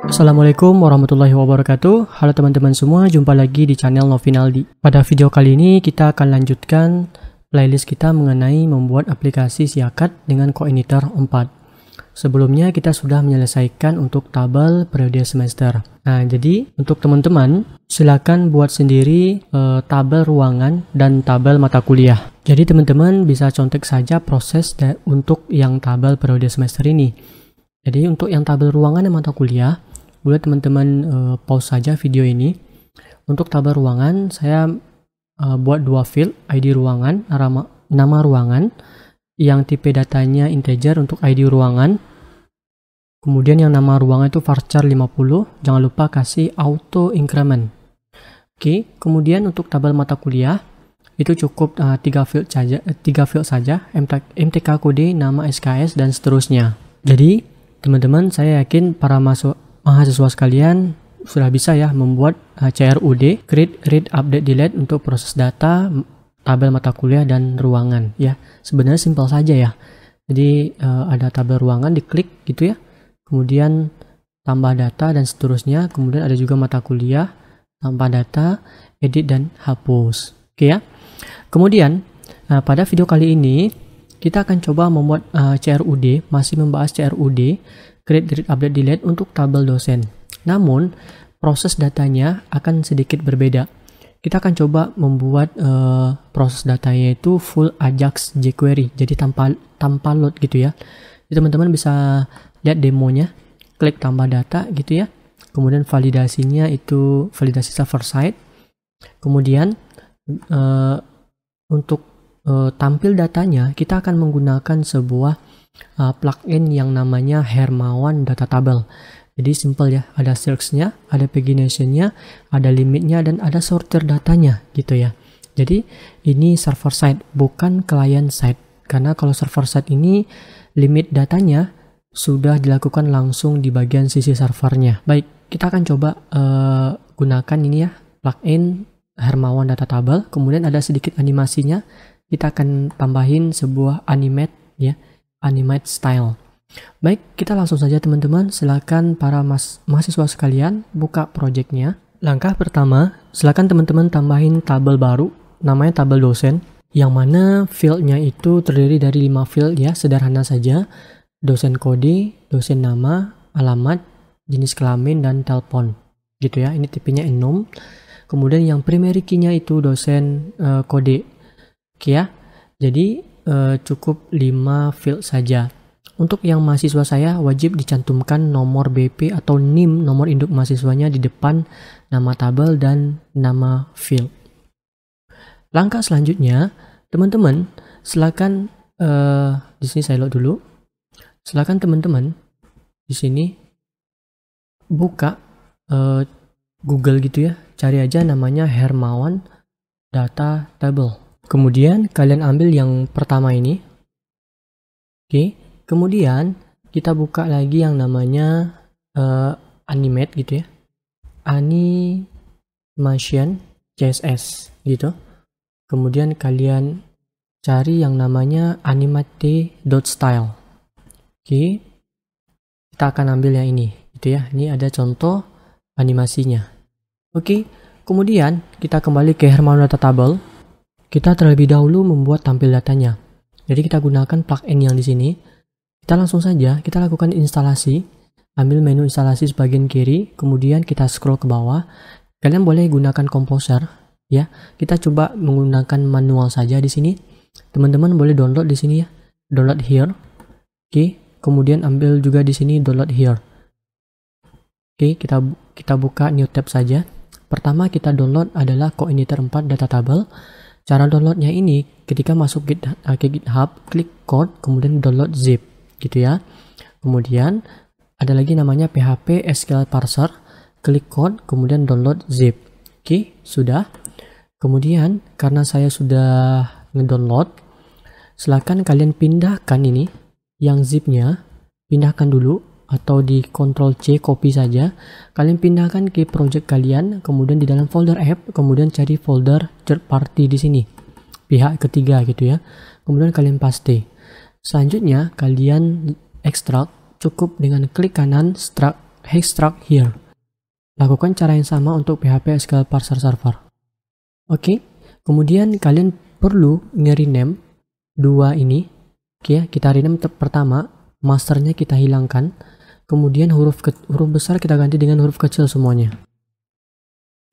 Assalamualaikum warahmatullahi wabarakatuh. Halo teman-teman semua, jumpa lagi di channel Novinaldi. Pada video kali ini kita akan lanjutkan playlist kita mengenai membuat aplikasi Siakat dengan Coordinator 4. Sebelumnya kita sudah menyelesaikan untuk tabel periode semester. Nah, jadi untuk teman-teman silakan buat sendiri tabel ruangan dan tabel mata kuliah. Jadi teman-teman bisa contek saja proses untuk yang tabel periode semester ini. Jadi untuk yang tabel ruangan dan mata kuliah, boleh teman-teman pause saja video ini. Untuk tabel ruangan, saya buat dua field, ID ruangan, nama ruangan, yang tipe datanya integer untuk ID ruangan. Kemudian yang nama ruangan itu varchar 50, jangan lupa kasih auto increment. Oke, kemudian untuk tabel mata kuliah, itu cukup 3 field saja, MTK kode, nama SKS, dan seterusnya. Jadi, teman-teman, saya yakin para mahasiswa sekalian sudah bisa ya membuat CRUD, create, read, update, delete untuk proses data, tabel mata kuliah dan ruangan ya. Sebenarnya simpel saja ya. Jadi ada tabel ruangan, diklik gitu ya. Kemudian tambah data dan seterusnya. Kemudian ada juga mata kuliah, tambah data, edit dan hapus. Oke ya. Kemudian pada video kali ini kita akan coba membuat CRUD, masih membahas CRUD, create, read, update, delete untuk tabel dosen. Namun, proses datanya akan sedikit berbeda. Kita akan coba membuat proses datanya itu full Ajax jQuery, jadi tanpa load gitu ya. Jadi teman-teman bisa lihat demonya, klik tambah data gitu ya. Kemudian validasinya itu validasi server side. Kemudian untuk tampil datanya, kita akan menggunakan sebuah plugin yang namanya Hermawan Data Table. Jadi simple ya, ada search-nya, ada pagination-nya, ada limitnya, dan ada sortir datanya gitu ya. Jadi ini server side, bukan client side. Karena kalau server side ini limit datanya sudah dilakukan langsung di bagian sisi servernya. Baik, kita akan coba gunakan ini ya, plugin Hermawan Data Table. Kemudian ada sedikit animasinya. Kita akan tambahin sebuah animate ya, animate style. Baik, kita langsung saja teman-teman. Silakan para mahasiswa sekalian buka projectnya. Langkah pertama, silakan teman-teman tambahin tabel baru, namanya tabel dosen, yang mana fieldnya itu terdiri dari 5 field ya, sederhana saja. Dosen kode, dosen nama, alamat, jenis kelamin, dan telepon gitu ya. Ini tipenya enum. Kemudian yang primary key-nya itu dosen kode. Oke ya. Jadi cukup 5 field saja. Untuk yang mahasiswa saya wajib dicantumkan nomor BP atau NIM, nomor induk mahasiswanya di depan nama tabel dan nama field. Langkah selanjutnya, teman-teman silakan di sini saya load dulu. Silakan teman-teman di sini buka Google gitu ya, cari aja namanya Hermawan Data Table. Kemudian kalian ambil yang pertama ini. Oke, kemudian kita buka lagi yang namanya animate gitu ya, animation CSS gitu. Kemudian kalian cari yang namanya animate.style. Oke, kita akan ambil yang ini gitu ya. Ini ada contoh animasinya. Oke, kemudian kita kembali ke Hermawan Data Table. Kita terlebih dahulu membuat tampil datanya. Jadi kita gunakan plugin yang di sini. Kita langsung saja kita lakukan instalasi. Ambil menu instalasi sebagian kiri, kemudian kita scroll ke bawah. Kalian boleh gunakan Composer ya. Kita coba menggunakan manual saja di sini. Teman-teman boleh download di sini ya. Download here. Oke, kemudian ambil juga di sini download here. Oke, kita buka new tab saja. Pertama kita download adalah Coordinator 4 Data Table. Cara downloadnya ini ketika masuk ke GitHub, klik code, kemudian download zip gitu ya. Kemudian ada lagi namanya PHP SQL Parser, klik code, kemudian download zip. Oke, sudah. Kemudian karena saya sudah ngedownload, silakan kalian pindahkan ini yang zipnya, pindahkan dulu atau di Ctrl C copy saja. Kalian pindahkan ke project kalian, kemudian di dalam folder app, kemudian cari folder third party di sini, pihak ketiga gitu ya. Kemudian kalian paste. Selanjutnya kalian ekstrak, cukup dengan klik kanan extract here. Lakukan cara yang sama untuk PHP SQL Parser Server. Oke, kemudian kalian perlu nge-rename dua ini. Oke, kita rename pertama, masternya kita hilangkan. Kemudian huruf besar kita ganti dengan huruf kecil semuanya.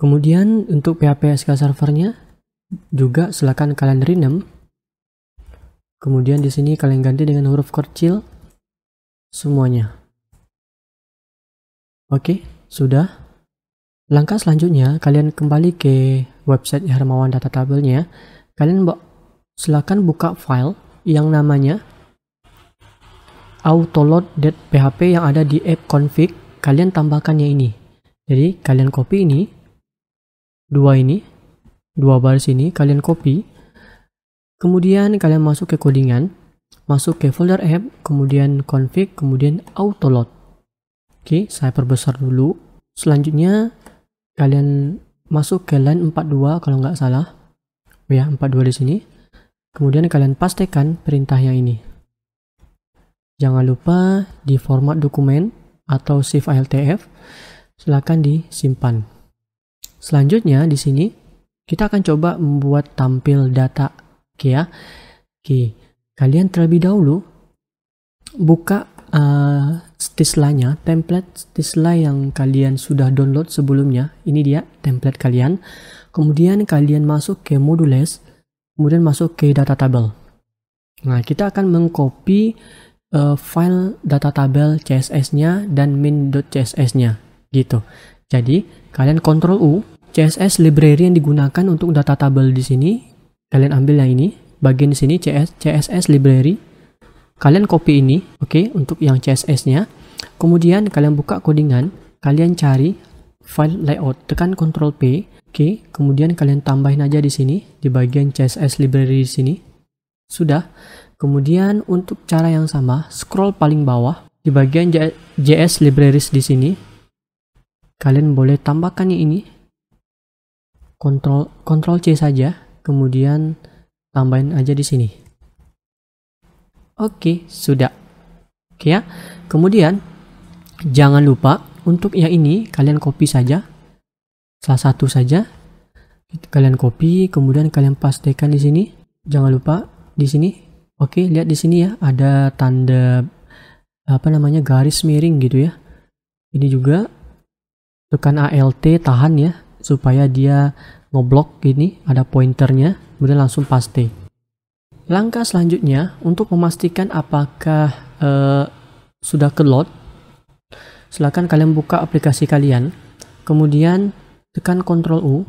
Kemudian untuk PHP SQL servernya juga silakan kalian rename. Kemudian di sini kalian ganti dengan huruf kecil semuanya. Oke, sudah. Langkah selanjutnya kalian kembali ke website Hermawan Data Tabelnya. Kalian silakan buka file yang namanya autoload.php yang ada di app config. Kalian tambahkan yang ini. Jadi kalian copy ini, dua baris ini kalian copy. Kemudian kalian masuk ke codingan, masuk ke folder app, kemudian config, kemudian autoload. Oke, saya perbesar dulu. Selanjutnya kalian masuk ke line 42 kalau nggak salah. Ya, 42 di sini. Kemudian kalian pastekan perintahnya ini. Jangan lupa di format dokumen atau save ALTF. Silakan disimpan. Selanjutnya di sini kita akan coba membuat tampil data. Oke ya. Oke, kalian terlebih dahulu buka Stisla-nya, template Stisla yang kalian sudah download sebelumnya. Ini dia template kalian. Kemudian kalian masuk ke modules, kemudian masuk ke data tabel. Nah, kita akan mengcopy file data tabel CSS-nya dan min.css-nya gitu. Jadi, kalian Ctrl U, CSS library yang digunakan untuk data tabel di sini. Kalian ambil yang ini, bagian di sini CSS library. Kalian copy ini, oke, untuk yang CSS-nya. Kemudian kalian buka codingan, kalian cari file layout, tekan Ctrl P, oke. Kemudian kalian tambahin aja di sini, di bagian CSS library di sini. Sudah. Kemudian untuk cara yang sama, scroll paling bawah di bagian JS libraries di sini. Kalian boleh tambahkan ini. Ctrl C saja. Kemudian tambahin aja di sini. Oke, sudah. Oke ya. Kemudian jangan lupa untuk yang ini kalian copy saja. Salah satu saja. Kalian copy, kemudian kalian pastekan di sini. Jangan lupa di sini. Oke, lihat di sini ya, ada tanda garis miring gitu ya. Ini juga tekan ALT tahan ya, supaya dia ngeblok gini, ada pointernya, kemudian langsung paste. Langkah selanjutnya untuk memastikan apakah sudah ke-load, silakan kalian buka aplikasi kalian, kemudian tekan Ctrl U,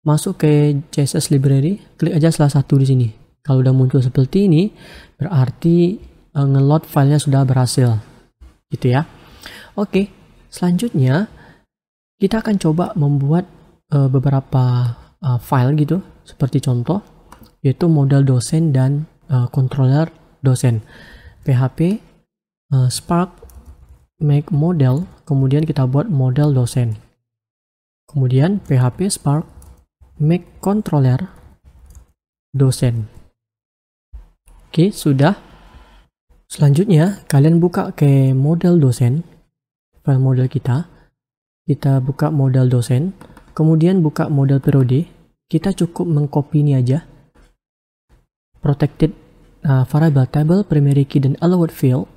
masuk ke CSS library, klik aja salah satu di sini. Kalau udah muncul seperti ini, berarti nge-load filenya sudah berhasil, gitu ya. Oke, selanjutnya kita akan coba membuat beberapa file gitu, seperti contoh, yaitu model dosen dan controller dosen. PHP Spark make model, kemudian kita buat model dosen. Kemudian PHP Spark make controller dosen. Oke, sudah. Selanjutnya kalian buka ke model dosen, file model kita. Kita buka model dosen, kemudian buka model periode. Kita cukup mengcopy ini aja. Protected variable table, primary key, dan allowed field.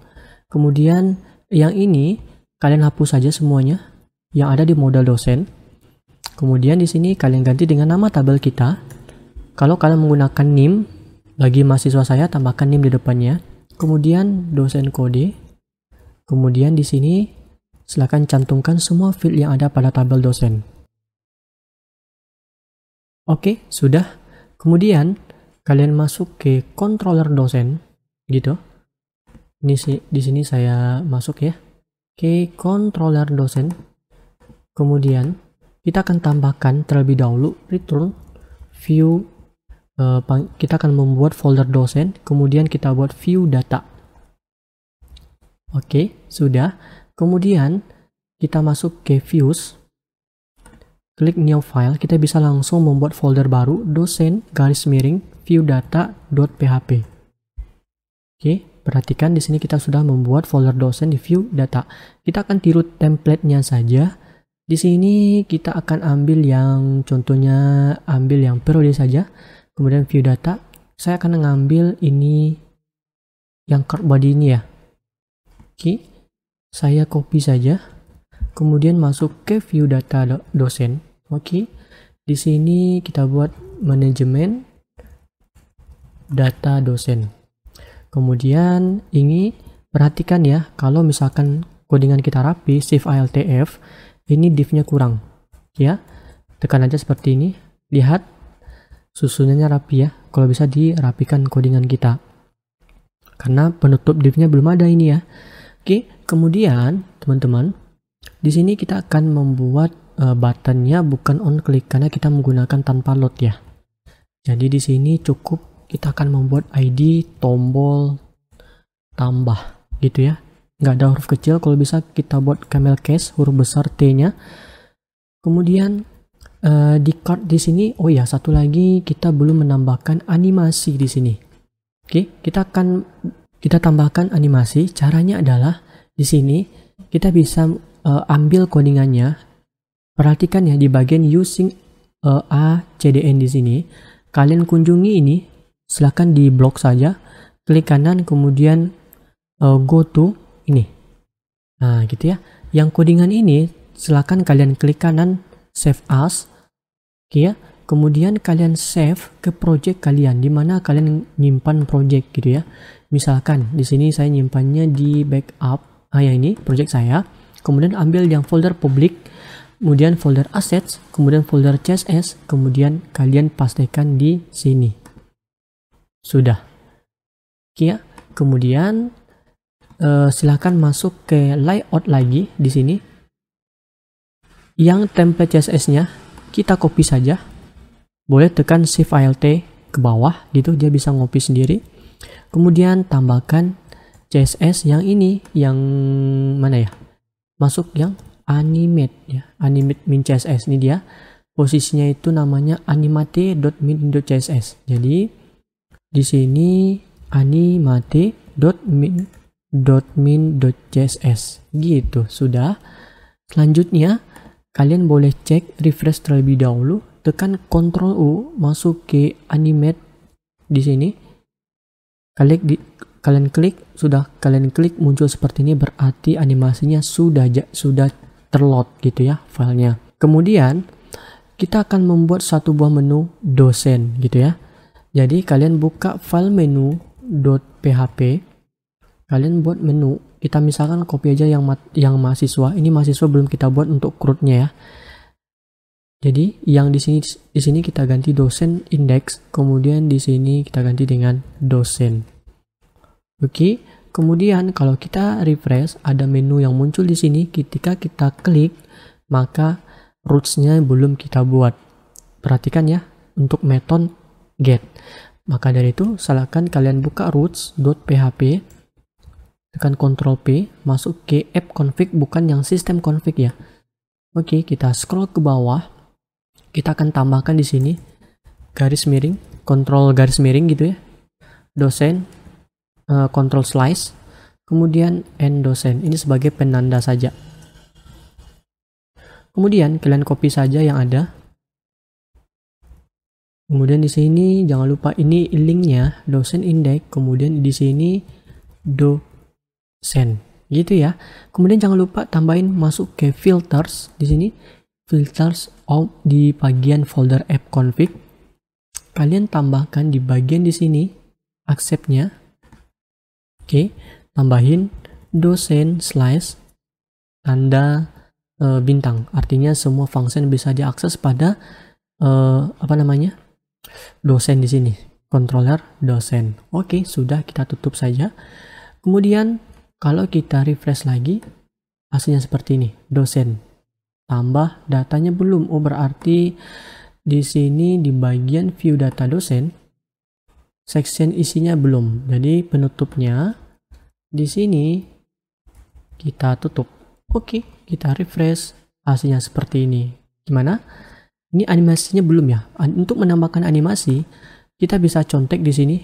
Kemudian yang ini kalian hapus saja semuanya yang ada di model dosen. Kemudian di sini kalian ganti dengan nama tabel kita. Kalau kalian menggunakan NIM, bagi mahasiswa saya tambahkan NIM di depannya. Kemudian dosen kode. Kemudian di sini silakan cantumkan semua field yang ada pada tabel dosen. Oke, sudah. Kemudian kalian masuk ke controller dosen, gitu. Ini sih di sini saya masuk ya. Ke controller dosen. Kemudian kita akan tambahkan terlebih dahulu return view. Kita akan membuat folder dosen. Kemudian kita buat view data. Oke, sudah. Kemudian kita masuk ke views, klik new file, kita bisa langsung membuat folder baru dosen garis miring view data.php. Oke, perhatikan di sini kita sudah membuat folder dosen di view data. Kita akan tiru template-nya saja. Di sini kita akan ambil yang contohnya ambil yang periode saja. Kemudian view data. Saya akan mengambil ini yang card body ini ya. Oke. Saya copy saja. Kemudian masuk ke view data dosen. Oke. Di sini kita buat manajemen data dosen. Kemudian ini perhatikan ya, kalau misalkan codingan kita rapi, shift ALTF, ini div-nya kurang. Ya, tekan aja seperti ini. Lihat susunannya rapi ya. Kalau bisa dirapikan codingan kita. Karena penutup div-nya belum ada ini ya. Oke, kemudian teman-teman, di sini kita akan membuat buttonnya bukan on click karena kita menggunakan tanpa load ya. Jadi di sini cukup kita akan membuat ID tombol tambah gitu ya. Nggak ada huruf kecil, kalau bisa kita buat camel case huruf besar T-nya. Kemudian di card di sini, oh ya satu lagi kita belum menambahkan animasi di sini. Oke, kita tambahkan animasi. Caranya adalah di sini kita bisa ambil codingannya. Perhatikan ya di bagian using a CDN di sini. Kalian kunjungi ini. Silahkan di blok saja, klik kanan, kemudian go to ini. Nah, gitu ya. Yang codingan ini, silahkan kalian klik kanan, save as. Oke ya. Kemudian kalian save ke project kalian, di mana kalian nyimpan project gitu ya. Misalkan di sini saya nyimpannya di backup, ya ini project saya. Kemudian ambil yang folder public, kemudian folder assets, kemudian folder CSS, kemudian kalian pastikan di sini. Sudah. Oke ya. Kemudian silahkan masuk ke layout lagi di sini. Yang template CSS-nya kita copy saja. Boleh tekan Shift Alt ke bawah gitu, dia bisa ngopi sendiri. Kemudian tambahkan CSS yang ini, yang mana ya? Masuk yang animate ya. Animate min CSS ini dia. Posisinya itu namanya animate.min.css. Jadi di sini animate.min.css gitu. Sudah. Selanjutnya kalian boleh cek refresh terlebih dahulu, tekan Ctrl U, masuk ke animate di sini. Kalian klik, muncul seperti ini, berarti animasinya sudah terload gitu ya filenya. Kemudian kita akan membuat satu buah menu dosen gitu ya. Jadi kalian buka file menu.php, kalian buat menu. Kita misalkan copy aja yang mahasiswa. Ini mahasiswa belum kita buat untuk CRUD-nya ya. Jadi yang di sini kita ganti dosen index, kemudian di sini kita ganti dengan dosen. Oke, kemudian kalau kita refresh, ada menu yang muncul di sini. Ketika kita klik, maka roots-nya belum kita buat. Perhatikan ya, untuk method get. Maka dari itu, silakan kalian buka roots.php, tekan Ctrl P, masuk ke app config, bukan yang system config ya. Oke, kita scroll ke bawah. Kita akan tambahkan di sini garis miring, kontrol garis miring gitu ya. Dosen, control slice, kemudian end dosen. Ini sebagai penanda saja. Kemudian kalian copy saja yang ada. Kemudian di sini jangan lupa ini linknya dosen index, kemudian di sini dosen, gitu ya. Kemudian jangan lupa tambahin masuk ke filters di sini, filters di bagian folder app config. Kalian tambahkan di bagian di sini accept-nya. Oke, tambahin dosen slash tanda bintang, artinya semua function bisa diakses pada dosen di sini, controller dosen. Oke, sudah, kita tutup saja. Kemudian kalau kita refresh lagi, hasilnya seperti ini, dosen. Tambah datanya belum. Oh, berarti di sini di bagian view data dosen, section isinya belum. Jadi penutupnya di sini kita tutup. Oke, kita refresh, hasilnya seperti ini. Gimana? Ini animasinya belum ya. Untuk menambahkan animasi, kita bisa contek di sini.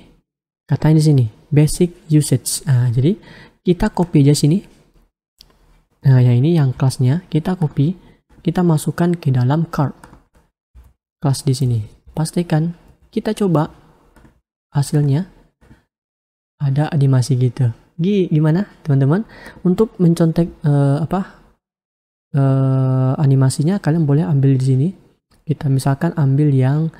Katanya di sini, basic usage. Nah, jadi kita copy aja sini. Nah, yang ini yang kelasnya kita copy, kita masukkan ke dalam card kelas di sini. Pastikan kita coba hasilnya ada animasi gitu. Gimana teman-teman? Untuk mencontek animasinya kalian boleh ambil di sini. Kita misalkan ambil yang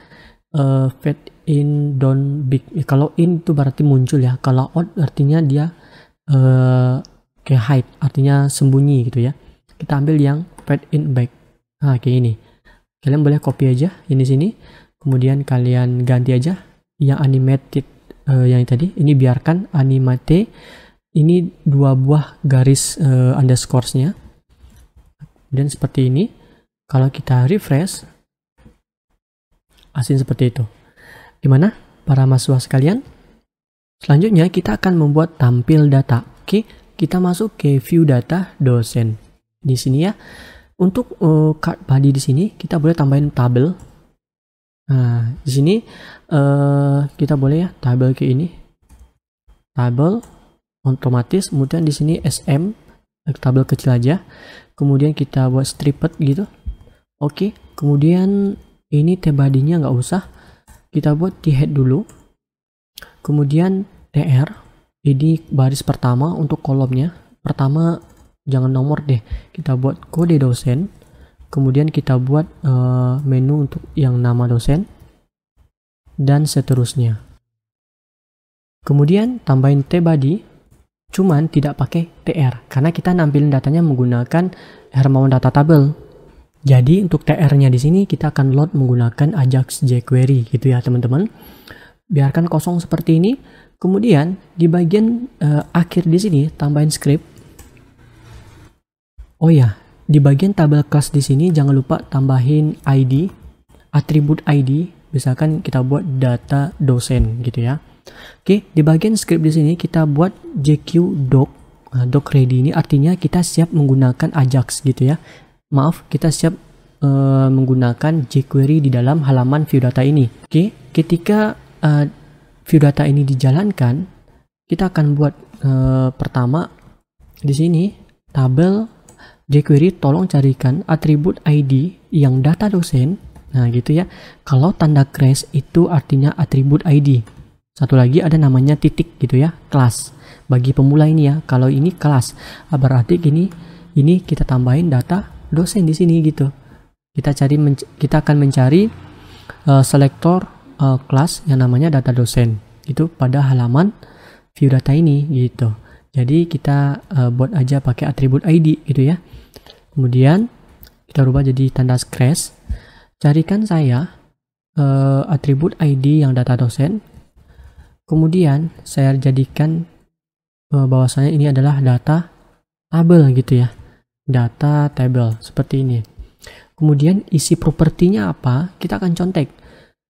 fade in down big. Kalau in itu berarti muncul ya. Kalau out artinya dia kayak hide, artinya sembunyi gitu ya. Kita ambil yang fade in back. Nah, kayak ini. Kalian boleh copy aja ini sini. Kemudian kalian ganti aja yang animated yang tadi. Ini biarkan animate. Ini 2 buah garis underscore-nya. Dan seperti ini. Kalau kita refresh, hasil seperti itu. Gimana para mahasiswa sekalian? Selanjutnya kita akan membuat tampil data. Oke, kita masuk ke view data dosen. Di sini ya. Untuk card body di sini kita boleh tambahin tabel. Nah, di sini kita boleh ya tabel ke ini. Tabel otomatis, kemudian di sini SM tabel kecil aja. Kemudian kita buat stripped gitu. Oke, kemudian ini T-body-nya nggak usah. Kita buat di head dulu. Kemudian TR, ini baris pertama untuk kolomnya. Pertama jangan nomor deh. Kita buat kode dosen. Kemudian kita buat menu untuk yang nama dosen. Dan seterusnya. Kemudian tambahin T-body. Cuman tidak pakai TR. Karena kita nampilin datanya menggunakan Hermawan Data Table. Jadi untuk TR-nya di sini kita akan load menggunakan Ajax jQuery gitu ya teman-teman. Biarkan kosong seperti ini. Kemudian di bagian akhir di sini tambahin script. Oh ya, di bagian tabel kelas di sini jangan lupa tambahin ID, atribut ID. Misalkan kita buat data dosen gitu ya. Oke, di bagian script di sini kita buat jq-doc. Doc ready ini artinya kita siap menggunakan Ajax gitu ya. Maaf, kita siap menggunakan jQuery di dalam halaman view data ini. Oke, ketika view data ini dijalankan, kita akan buat pertama di sini tabel jQuery tolong carikan atribut ID yang data dosen. Nah, gitu ya. Kalau tanda crash itu artinya atribut ID. Satu lagi ada namanya titik gitu ya, kelas. Bagi pemula ini ya, kalau ini kelas, berarti ini kita tambahin data dosen di sini gitu. Kita akan mencari selektor kelas yang namanya data dosen itu pada halaman view data ini gitu. Jadi kita buat aja pakai atribut ID gitu ya. Kemudian kita rubah jadi tanda crash. Carikan saya atribut ID yang data dosen. Kemudian saya jadikan bahwasanya ini adalah data tabel gitu ya. Data table seperti ini. Kemudian isi propertinya apa? Kita akan contek.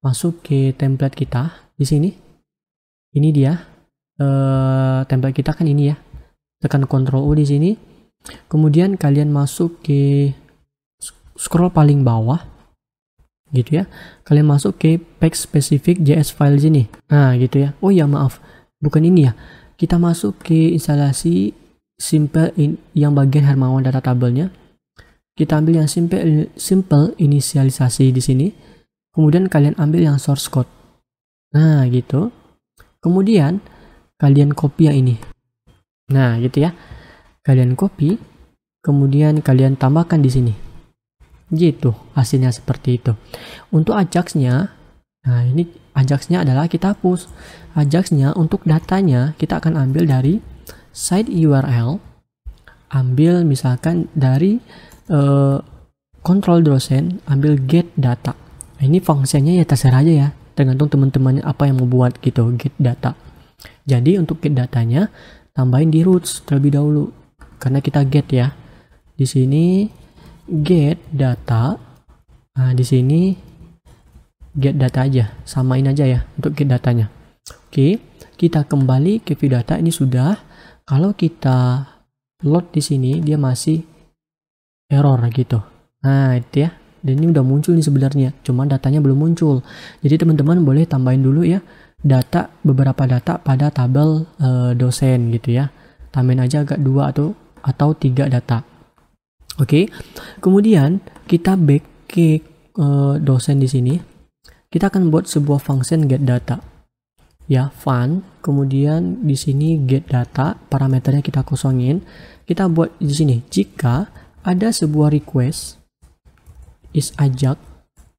Masuk ke template kita di sini. Ini dia. Template kita kan ini ya. Tekan Ctrl U di sini. Kemudian kalian masuk ke scroll paling bawah. Gitu ya. Kalian masuk ke pack specific JS file sini. Nah, gitu ya. Oh ya, maaf. Bukan ini ya. Kita masuk ke instalasi simple yang bagian Hermawan data tabelnya. Kita ambil yang simple inisialisasi di sini. Kemudian kalian ambil yang source code. Nah, gitu. Kemudian kalian copy yang ini. Nah, gitu ya. Kalian copy, kemudian kalian tambahkan di sini. Gitu, hasilnya seperti itu. Untuk Ajax-nya, nah ini Ajax-nya adalah kita hapus. Ajax-nya untuk datanya kita akan ambil dari site URL, ambil misalkan dari control dosen, ambil get data. Nah, ini fungsinya ya terserah aja ya, tergantung teman-temannya apa yang mau buat gitu, get data. Jadi untuk get datanya tambahin di roots terlebih dahulu, karena kita get ya. Di sini get data. Nah, di sini get data aja, samain aja ya untuk get datanya. Oke, kita kembali ke view data. Ini sudah. Kalau kita load di sini dia masih error gitu. Nah, itu ya. Dan ini udah muncul nih sebenarnya, cuman datanya belum muncul. Jadi teman-teman boleh tambahin dulu ya beberapa data pada tabel dosen gitu ya. Tambahin aja agak 2 atau 3 data. Oke. Kemudian kita back ke dosen di sini. Kita akan buat sebuah function get data. Ya, fun. Kemudian di sini get data, parameternya kita kosongin. Kita buat di sini jika ada sebuah request is ajak,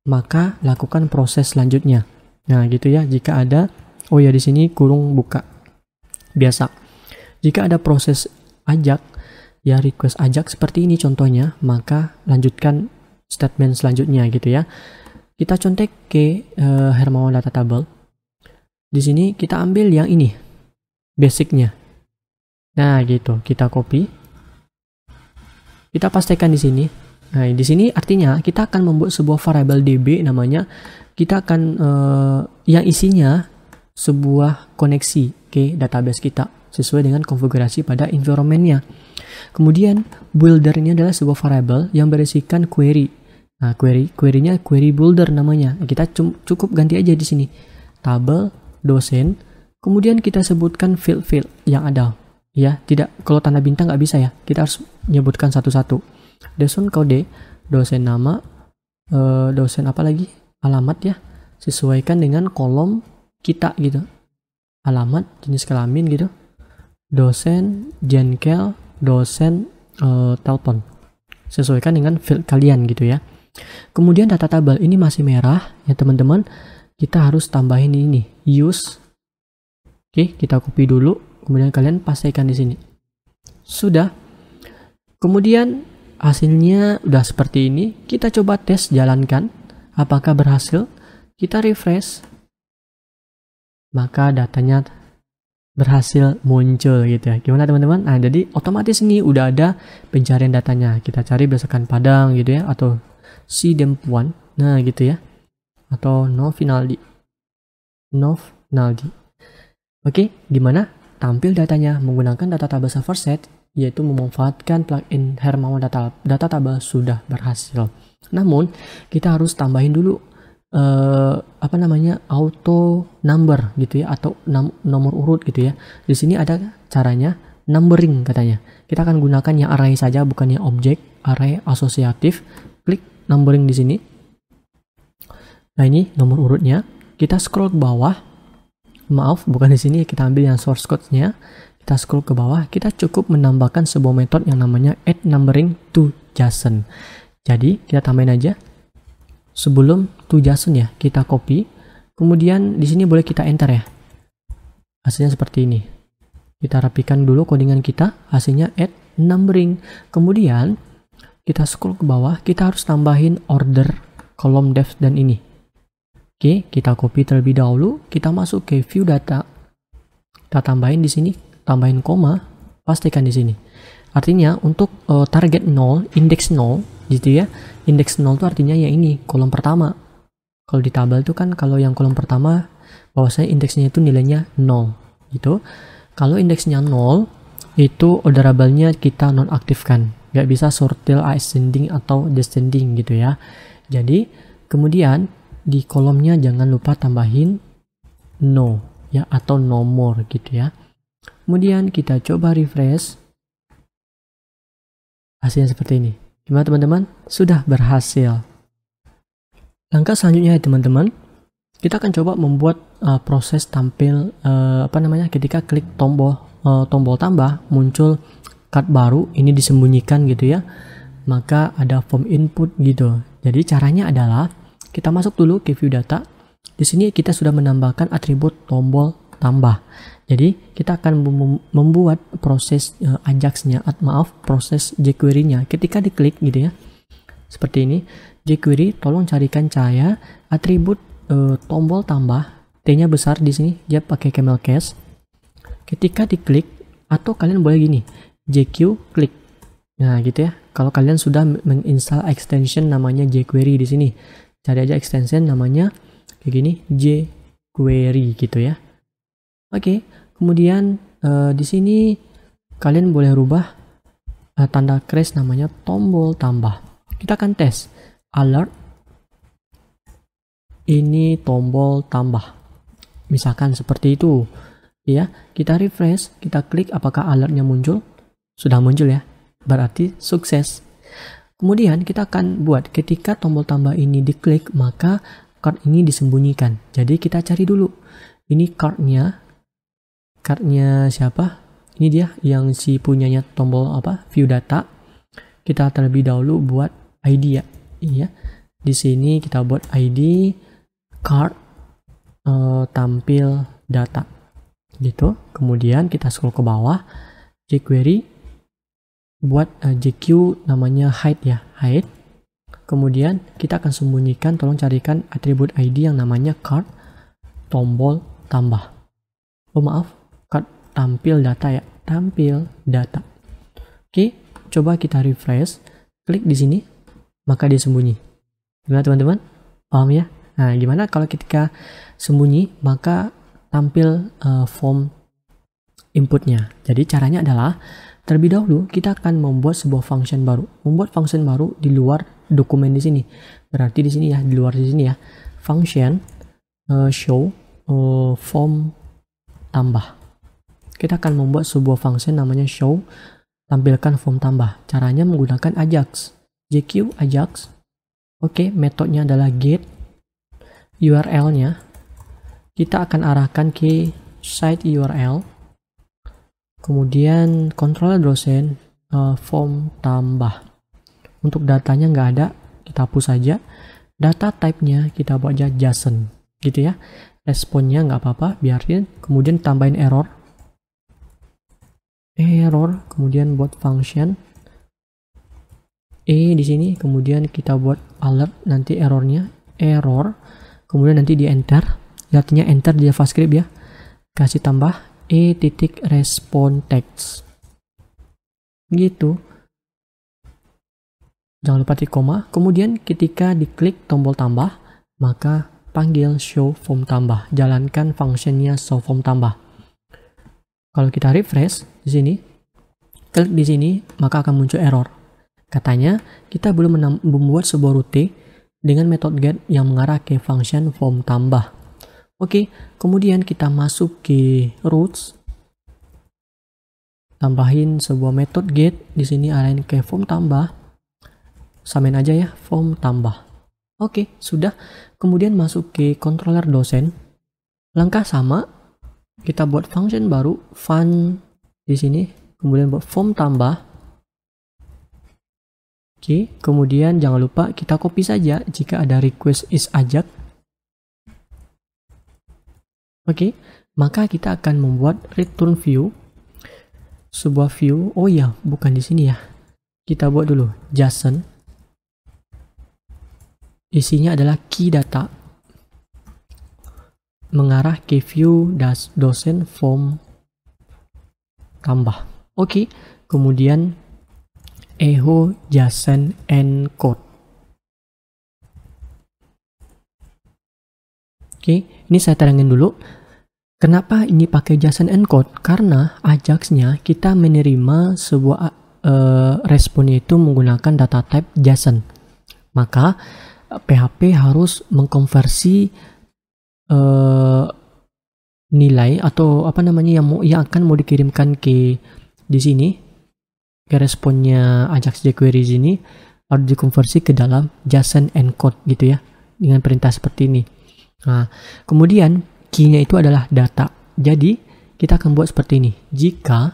maka lakukan proses selanjutnya. Nah, gitu ya. Jika ada, oh ya di sini kurung buka. Biasa. Jika ada proses ajak, ya request ajak seperti ini contohnya, maka lanjutkan statement selanjutnya gitu ya. Kita contek ke Hermawan data table. Di sini kita ambil yang ini, basicnya. Nah, gitu. Kita copy. Kita pastikan di sini. Nah, di sini artinya kita akan membuat sebuah variable DB namanya. Kita akan yang isinya sebuah koneksi ke database kita sesuai dengan konfigurasi pada environment-nya. Kemudian builder ini adalah sebuah variable yang berisikan query. Nah, query-nya query builder namanya. Kita cukup ganti aja di sini. Tabel dosen. Kemudian kita sebutkan field yang ada. Ya, tidak, kalau tanda bintang nggak bisa ya. Kita harus menyebutkan satu-satu. Dosen kode, dosen nama, dosen apa lagi? Alamat ya. Sesuaikan dengan kolom kita gitu. Alamat, jenis kelamin gitu. Dosen, jenkel, dosen, telepon. Sesuaikan dengan field kalian gitu ya. Kemudian data tabel ini masih merah ya teman-teman. Kita harus tambahin ini use. Oke, kita copy dulu. Kemudian kalian pastikan di sini. Sudah. Kemudian hasilnya udah seperti ini. Kita coba tes jalankan. Apakah berhasil? Kita refresh. Maka datanya berhasil muncul gitu ya. Gimana teman-teman? Nah, jadi otomatis ini udah ada pencarian datanya. Kita cari berdasarkan Padang gitu ya, atau si Dempuan. Nah, gitu ya. Atau Novinaldi. Oke, gimana? Tampil datanya menggunakan data tabel server set, yaitu memanfaatkan plugin Hermawan data tabel sudah berhasil. Namun, kita harus tambahin dulu auto number gitu ya, atau nomor urut gitu ya. Di sini ada caranya numbering katanya. Kita akan gunakan yang array saja, bukan yang objek, array asosiatif. Klik numbering di sini. Nah, ini nomor urutnya. Kita scroll ke bawah. Maaf, bukan di sini, kita ambil yang source code-nya. Kita scroll ke bawah, kita cukup menambahkan sebuah metode yang namanya add numbering to JSON. Jadi, kita tambahin aja sebelum to JSON ya, kita copy. Kemudian di sini boleh kita enter ya. Hasilnya seperti ini. Kita rapikan dulu codingan kita, hasilnya add numbering. Kemudian kita scroll ke bawah, kita harus tambahin order kolom def dan ini. Oke, kita copy terlebih dahulu, kita masuk ke view data. Kita tambahin di sini, tambahin koma, pastikan di sini. Artinya untuk target 0, indeks 0 gitu ya. Indeks 0 itu artinya ya ini, kolom pertama. Kalau di tabel itu kan kalau yang kolom pertama bahwasanya indeksnya itu nilainya 0 gitu. Kalau indeksnya 0 itu orderable-nya kita nonaktifkan. Nggak bisa sortil ascending atau descending gitu ya. Jadi kemudian di kolomnya jangan lupa tambahin no ya, atau no more gitu ya. Kemudian kita coba refresh. Hasilnya seperti ini. Gimana teman-teman? Sudah berhasil. Langkah selanjutnya ya teman-teman, kita akan coba membuat proses tampil ketika klik tombol tambah muncul card baru, ini disembunyikan gitu ya. Maka ada form input gitu. Jadi caranya adalah kita masuk dulu ke view data. Di sini kita sudah menambahkan atribut tombol tambah. Jadi kita akan membuat proses proses jQuery-nya. Ketika diklik gitu ya, seperti ini, jQuery tolong carikan saya atribut tombol tambah. T-nya besar di sini, dia pakai camel case. Ketika diklik, atau kalian boleh gini, JQ klik. Nah gitu ya. Kalau kalian sudah menginstal extension namanya jQuery di sini, cari aja extension namanya kayak gini, jQuery gitu ya. Oke, kemudian di sini kalian boleh rubah tanda crash namanya tombol tambah. Kita akan tes alert ini tombol tambah. Misalkan seperti itu. Ya, kita refresh, kita klik apakah alertnya muncul? Sudah muncul ya. Berarti sukses. Kemudian kita akan buat ketika tombol tambah ini diklik, maka card ini disembunyikan. Jadi kita cari dulu. Ini cardnya siapa? Ini dia yang si punyanya tombol view data. Kita terlebih dahulu buat ID ya. Iya. Di sini kita buat ID card tampil data. Gitu. Kemudian kita scroll ke bawah, jQuery buat JQ namanya hide ya, hide. Kemudian kita akan sembunyikan, tolong carikan atribut ID yang namanya card tombol tambah. Oh maaf, card tampil data ya, tampil data. Oke, coba kita refresh, klik di sini, maka dia sembunyi. Gimana teman-teman? Paham ya? Nah, gimana kalau ketika sembunyi, maka tampil form inputnya. Jadi caranya adalah terlebih dahulu kita akan membuat sebuah function baru. Membuat function baru di luar dokumen di sini. Berarti di sini ya, di luar di sini ya. Function show form tambah. Kita akan membuat sebuah function namanya show tampilkan form tambah. Caranya menggunakan Ajax. JQ Ajax. Oke, metodenya adalah get URL-nya. Kita akan arahkan ke site URL. Kemudian controller dosen form tambah. Untuk datanya nggak ada, kita hapus saja. Data type-nya kita buat aja JSON, gitu ya. Responnya nggak apa-apa, biarin. Kemudian tambahin error. Kemudian buat function di sini. Kemudian kita buat alert nanti errornya error. Kemudian nanti di enter. Artinya enter di JavaScript ya. Kasih tambah response text. Gitu. Jangan lupa titik koma. Kemudian ketika diklik tombol tambah, maka panggil show form tambah. Jalankan fungsinya show form tambah. Kalau kita refresh di sini, klik di sini, maka akan muncul error. Katanya kita belum membuat sebuah route dengan metode get yang mengarah ke function form tambah. Oke, kemudian kita masuk ke roots, tambahin sebuah metode get di sini arahin ke form tambah, samain aja ya form tambah. Oke, sudah. Kemudian masuk ke controller dosen, langkah sama, kita buat function baru fun di sini, kemudian buat form tambah. Oke, kemudian jangan lupa kita copy saja jika ada request is Ajax. Oke, maka kita akan membuat return view, sebuah view. Oh ya, bukan di sini ya. Kita buat dulu JSON. Isinya adalah key data mengarah ke view dosen form tambah. Oke, kemudian echo JSON encode. Oke, ini saya terangin dulu. Kenapa ini pakai JSON encode? Karena Ajax-nya kita menerima sebuah responnya itu menggunakan data type JSON. Maka PHP harus mengkonversi nilai atau apa namanya yang akan mau dikirimkan ke di sini ke responnya Ajax jQuery ini harus dikonversi ke dalam JSON encode gitu ya, dengan perintah seperti ini. Nah, kemudian key-nya itu adalah data. Jadi kita akan buat seperti ini. Jika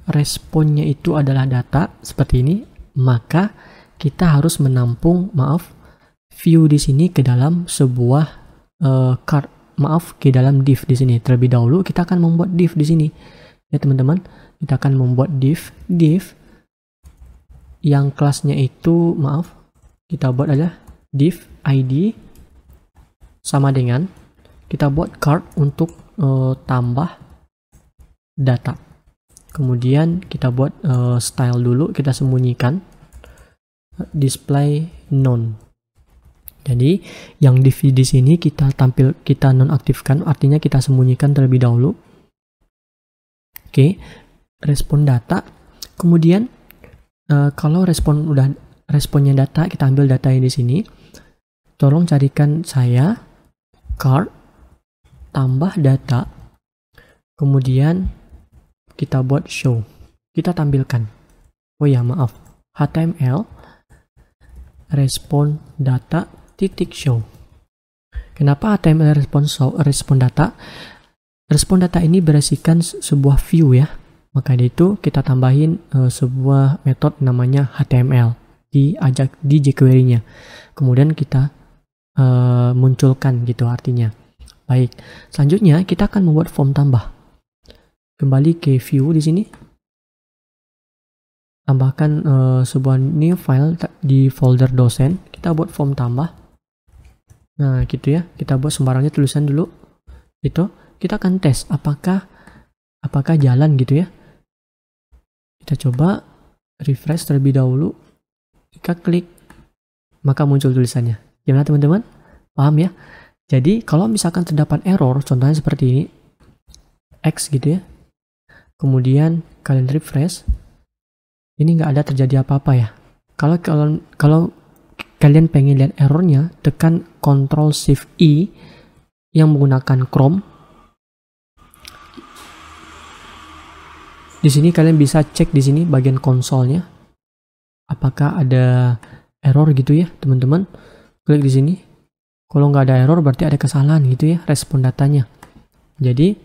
responnya itu adalah data seperti ini, maka kita harus menampung view di sini ke dalam sebuah card. Ke dalam div di sini. Terlebih dahulu kita akan membuat div di sini. Ya teman-teman, kita akan membuat div yang kelasnya itu kita buat aja div ID sama dengan kita buat card untuk tambah data. Kemudian kita buat style dulu, kita sembunyikan display none. Jadi yang div di sini kita nonaktifkan, artinya kita sembunyikan terlebih dahulu. Oke, respon data. Kemudian kalau responnya data, kita ambil data yang di sini. Tolong carikan saya card tambah data, kemudian kita buat show, kita tampilkan. Oh ya, maaf, HTML respon data titik show. Kenapa HTML respon data? Respon data ini berisikan sebuah view ya. Maka dari itu kita tambahin sebuah metode namanya HTML di jQuery-nya. Kemudian kita munculkan gitu artinya. Baik, selanjutnya kita akan membuat form tambah. Kembali ke view di sini. Tambahkan sebuah new file di folder dosen. Kita buat form tambah. Nah, gitu ya. Kita buat sembarangnya tulisan dulu. Itu kita akan tes apakah jalan gitu ya. Kita coba refresh terlebih dahulu. Kita klik, maka muncul tulisannya. Gimana teman-teman? Paham ya? Jadi kalau misalkan terdapat error, contohnya seperti ini, X gitu ya. Kemudian kalian refresh, ini nggak ada terjadi apa-apa ya. Kalau kalian pengen lihat errornya, tekan Ctrl Shift I yang menggunakan Chrome. Di sini kalian bisa cek di sini bagian konsolnya, apakah ada error gitu ya teman-teman. Klik di sini. Kalau nggak ada error berarti ada kesalahan gitu ya respon datanya. Jadi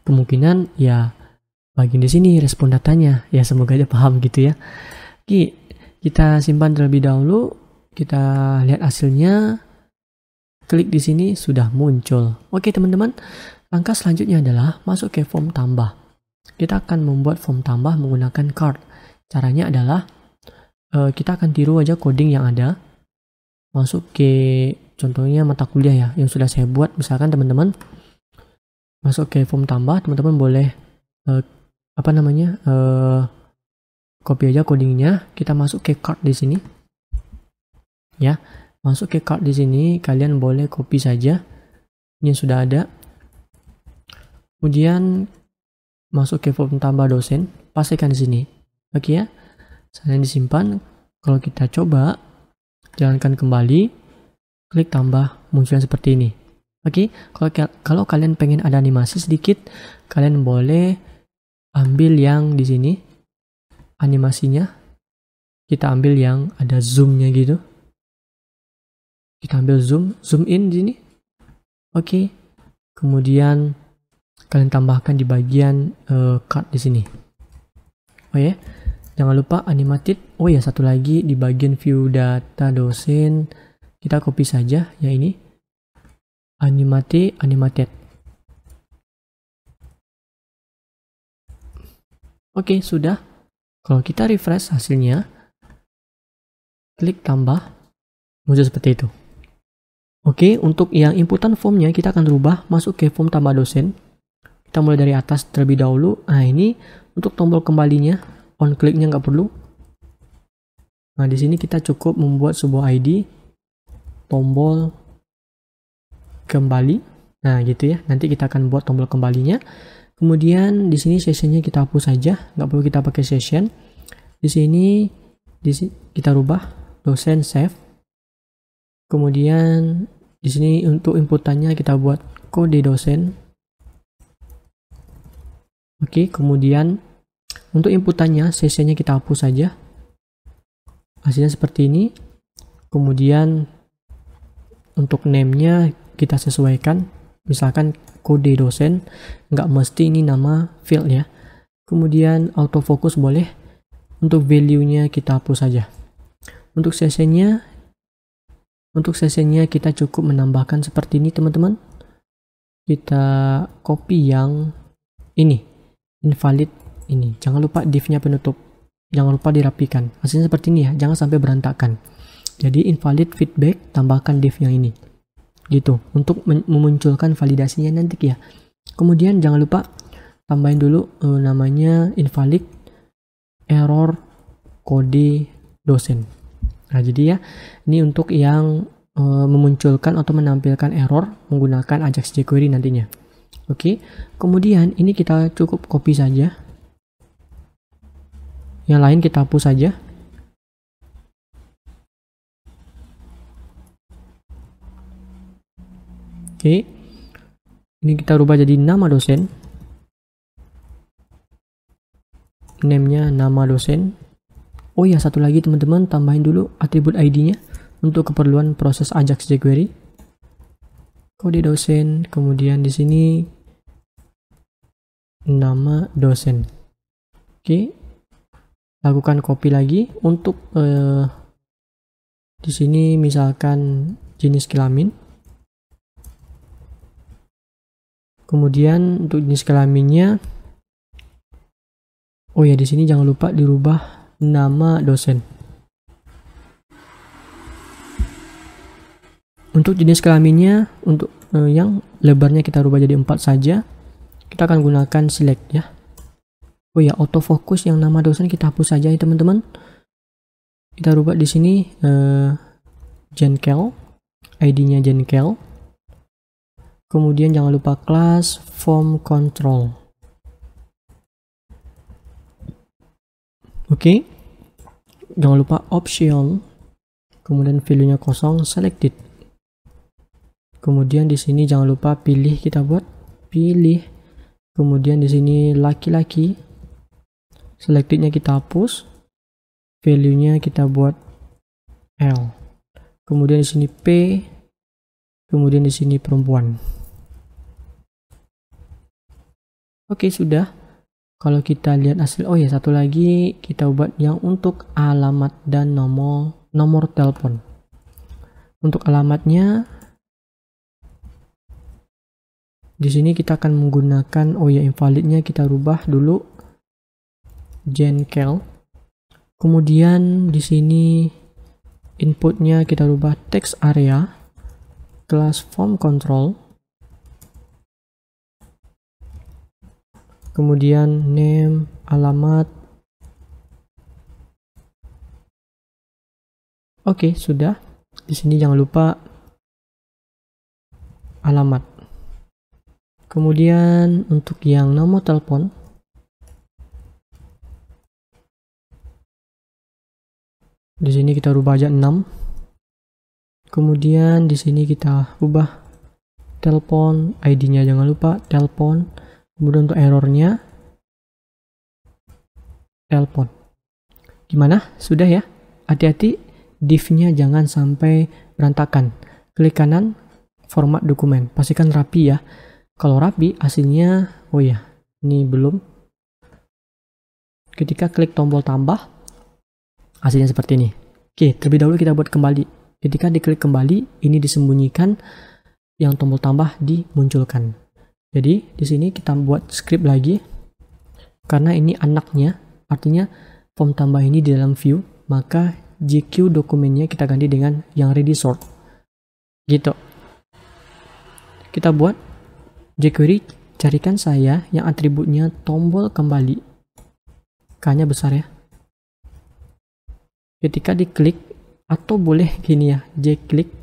kemungkinan ya bagian di sini respon datanya. Ya semoga aja paham gitu ya. Oke, kita simpan terlebih dahulu. Kita lihat hasilnya. Klik di sini sudah muncul. Oke teman-teman, langkah selanjutnya adalah masuk ke form tambah. Kita akan membuat form tambah menggunakan card. Caranya adalah kita akan tiru aja coding yang ada. Masuk ke contohnya mata kuliah ya yang sudah saya buat. Misalkan teman-teman masuk ke form tambah, teman-teman boleh copy aja codingnya. Kita masuk ke card di sini. Ya, masuk ke card di sini. Kalian boleh copy saja. Ini sudah ada. Kemudian masuk ke form tambah dosen, pastikan di sini. Oke ya. Saya disimpan. Kalau kita coba jalankan kembali, klik tambah, munculnya seperti ini. Oke, kalau kalian pengen ada animasi sedikit, kalian boleh ambil yang di sini animasinya. Kita ambil yang ada zoom-nya gitu. Kita ambil zoom in di sini. Oke. Kemudian kalian tambahkan di bagian card di sini. Oh ya, jangan lupa animated. Oh ya, satu lagi di bagian view data dosen kita copy saja ya ini animated. Oke, sudah. Kalau kita refresh hasilnya, klik tambah, muncul seperti itu. Oke, untuk yang inputan formnya kita akan rubah masuk ke form tambah dosen. Kita mulai dari atas terlebih dahulu. Nah, ini untuk tombol kembalinya, on kliknya nggak perlu. Nah, di sini kita cukup membuat sebuah ID, tombol kembali. Nah, gitu ya. Nanti kita akan buat tombol kembalinya. Kemudian di sini sessionnya kita hapus saja, nggak perlu kita pakai session. Di sini kita rubah dosen save. Kemudian di sini untuk inputannya kita buat kode dosen. Oke, kemudian untuk inputannya, sessionnya kita hapus saja. Hasilnya seperti ini. Kemudian untuk name-nya kita sesuaikan. Misalkan kode dosen, nggak mesti ini nama field ya. Kemudian autofocus boleh. Untuk value-nya kita hapus saja. Untuk sessionnya kita cukup menambahkan seperti ini teman-teman. Kita copy yang ini. Invalid ini, jangan lupa div-nya penutup, jangan lupa dirapikan. Hasilnya seperti ini ya, jangan sampai berantakan. Jadi invalid feedback, tambahkan div yang ini gitu untuk memunculkan validasinya nanti ya. Kemudian jangan lupa tambahin dulu namanya invalid error kode dosen. Nah, jadi ya ini untuk yang memunculkan atau menampilkan error menggunakan Ajax jQuery nantinya. Oke, kemudian ini kita cukup copy saja. Yang lain kita hapus saja. Oke, Ini kita rubah jadi nama dosen. Name-nya nama dosen. Oh ya, satu lagi teman-teman, tambahin dulu atribut ID-nya untuk keperluan proses Ajax jQuery. Kode dosen, kemudian di sini nama dosen. Oke, lakukan copy lagi untuk di sini misalkan jenis kelamin. Kemudian untuk jenis kelaminnya, oh ya, di sini jangan lupa dirubah nama dosen. Untuk jenis kelaminnya, untuk yang lebarnya kita rubah jadi 4 saja. Kita akan gunakan select ya. Oh ya, autofocus yang nama dosen kita hapus saja ya teman-teman. Kita rubah di sini Jenkel, ID-nya Jenkel. Kemudian jangan lupa class form control. Oke. Jangan lupa option. Kemudian value-nya kosong, selected. Kemudian di sini jangan lupa pilih, kita buat pilih. Kemudian di sini laki-laki. Selected-nya kita hapus. Value-nya kita buat L. Kemudian di sini P. Kemudian di sini perempuan. Oke, sudah. Kalau kita lihat hasil, oh ya, satu lagi kita buat yang untuk alamat dan nomor telepon. Untuk alamatnya di sini kita akan menggunakan, oh ya, invalidnya kita rubah dulu Jenkel. Kemudian di sini inputnya kita rubah text area, class form control. Kemudian name, alamat. Oke, sudah. Di sini jangan lupa alamat. Kemudian untuk yang nomor telepon, di sini kita rubah aja 6. Kemudian di sini kita ubah telepon, ID-nya jangan lupa telepon. Kemudian untuk errornya telepon. Gimana? Sudah ya? Hati-hati div-nya jangan sampai berantakan. Klik kanan, format dokumen. Pastikan rapi ya. Kalau rapi hasilnya, oh ya, ini belum. Ketika klik tombol tambah, hasilnya seperti ini. Oke, terlebih dahulu kita buat kembali. Ketika diklik kembali, ini disembunyikan, yang tombol tambah dimunculkan. Jadi di sini kita buat script lagi, karena ini anaknya, artinya form tambah ini di dalam view, maka GQ dokumennya kita ganti dengan yang ready sort. Gitu. Kita buat jQuery, carikan saya yang atributnya tombol kembali. K-nya besar ya. Ketika diklik, atau boleh gini ya, J-klik,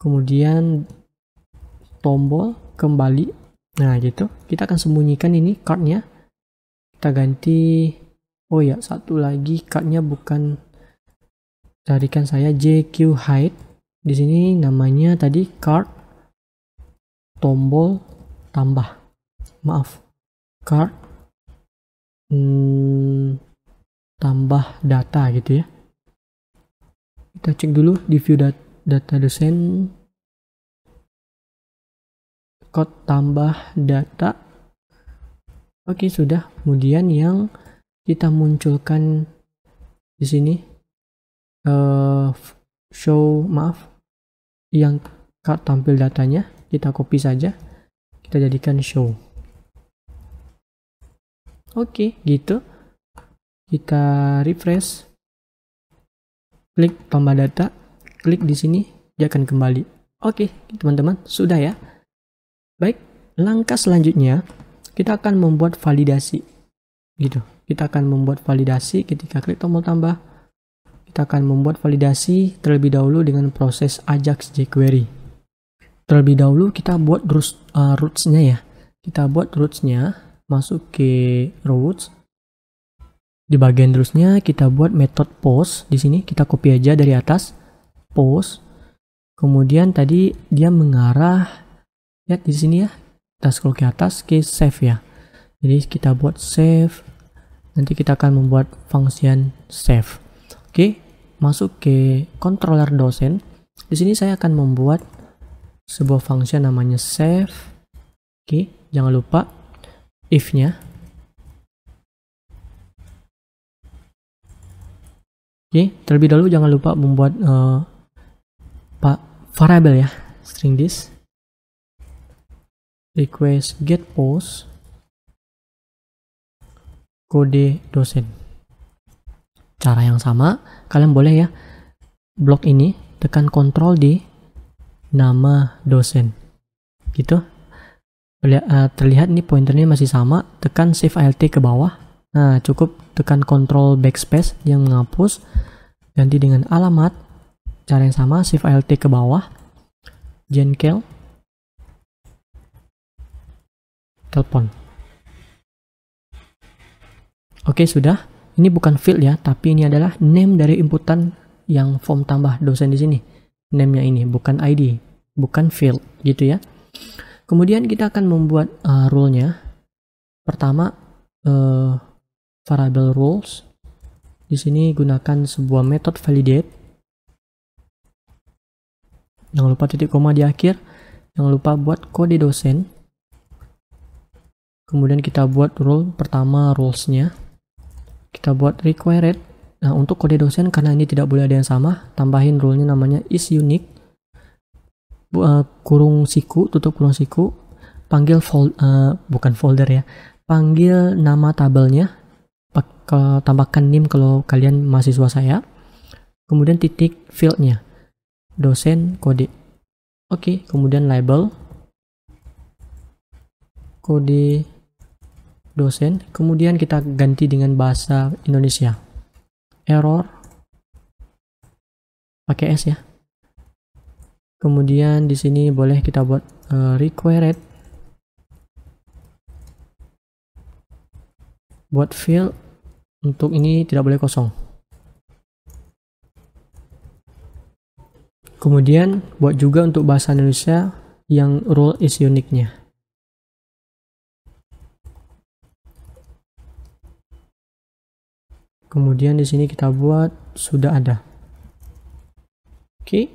kemudian tombol kembali. Nah gitu, kita akan sembunyikan ini card-nya. Kita ganti, oh ya, satu lagi card-nya bukan, carikan saya JQ hide. Di sini namanya tadi card tombol tambah. Maaf, card tambah data gitu ya. Kita cek dulu di view data dosen, code tambah data. Oke, sudah. Kemudian yang kita munculkan di sini yang tampil datanya, kita copy saja, kita jadikan show. Oke, gitu. Kita refresh, klik tambah data, klik di sini, dia akan kembali. Oke, teman-teman, sudah ya. Baik, langkah selanjutnya kita akan membuat validasi. Gitu. Kita akan membuat validasi ketika klik tombol tambah. Kita akan membuat validasi terlebih dahulu dengan proses Ajax jQuery. Terlebih dahulu kita buat roots-nya ya. Kita buat roots-nya, masuk ke roots. Di bagian roots-nya kita buat method post. Di sini kita copy aja dari atas, post. Kemudian tadi dia mengarah, lihat di sini ya, kita scroll ke atas ke save ya. Jadi kita buat save. Nanti kita akan membuat function save. Oke, masuk ke controller dosen. Di sini saya akan membuat sebuah function namanya save. Oke, jangan lupa if-nya. Oke, terlebih dahulu jangan lupa membuat variable ya, string this request get post kode dosen. Cara yang sama, kalian boleh ya blok ini tekan Ctrl di nama dosen, gitu. Terlihat nih pointernya masih sama, tekan Shift Alt ke bawah. Nah, cukup tekan Ctrl backspace yang menghapus, ganti dengan alamat. Cara yang sama, Shift Alt ke bawah, Jenkel, telepon. Oke, sudah. Ini bukan field ya, tapi ini adalah name dari inputan yang form tambah dosen di sini. Name-nya ini, bukan ID, bukan field, gitu ya. Kemudian kita akan membuat rule-nya. Pertama, variable rules. Di sini gunakan sebuah method validate. Jangan lupa titik koma di akhir. Jangan lupa buat kode dosen. Kemudian kita buat rule pertama, rules-nya. Kita buat required. Nah, untuk kode dosen karena ini tidak boleh ada yang sama, tambahin rule-nya namanya is unique. Kurung siku, tutup kurung siku. Panggil bukan folder ya. Panggil nama tabelnya. Tambahkan nim kalau kalian mahasiswa saya. Kemudian titik field-nya. Dosen kode. Oke, kemudian label kode dosen. Kemudian kita ganti dengan bahasa Indonesia. Error pakai S ya. Kemudian di sini boleh kita buat required. Buat field untuk ini tidak boleh kosong. Kemudian buat juga untuk bahasa Indonesia yang rule is unique-nya. Kemudian di sini kita buat sudah ada. Oke.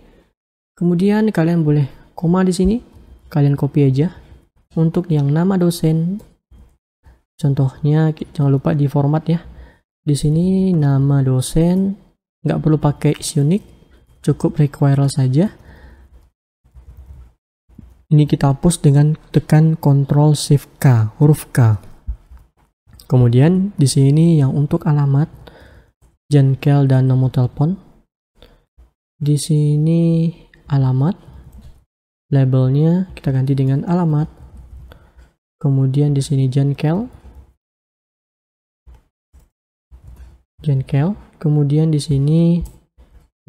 Kemudian kalian boleh koma di sini. Kalian copy aja. Untuk yang nama dosen, contohnya jangan lupa di format ya. Di sini nama dosen nggak perlu pakai is unique. Cukup require saja. Ini kita hapus dengan tekan Ctrl Shift K, huruf K. Kemudian di sini yang untuk alamat, Jenkel dan nomor telepon. Di sini alamat, labelnya kita ganti dengan alamat. Kemudian di sini Jenkel. Kemudian di sini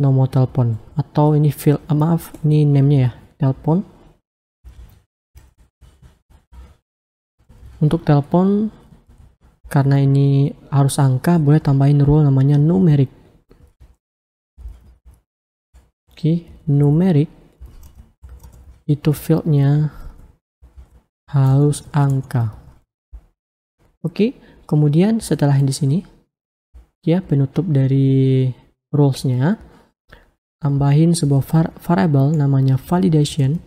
nomor telepon atau ini field maaf ini name-nya ya, telepon. Untuk telepon karena ini harus angka, boleh tambahin rule namanya numeric. Oke, numeric itu fieldnya harus angka. Oke, kemudian setelah di sini ya penutup dari rules-nya, tambahin sebuah variable namanya validation,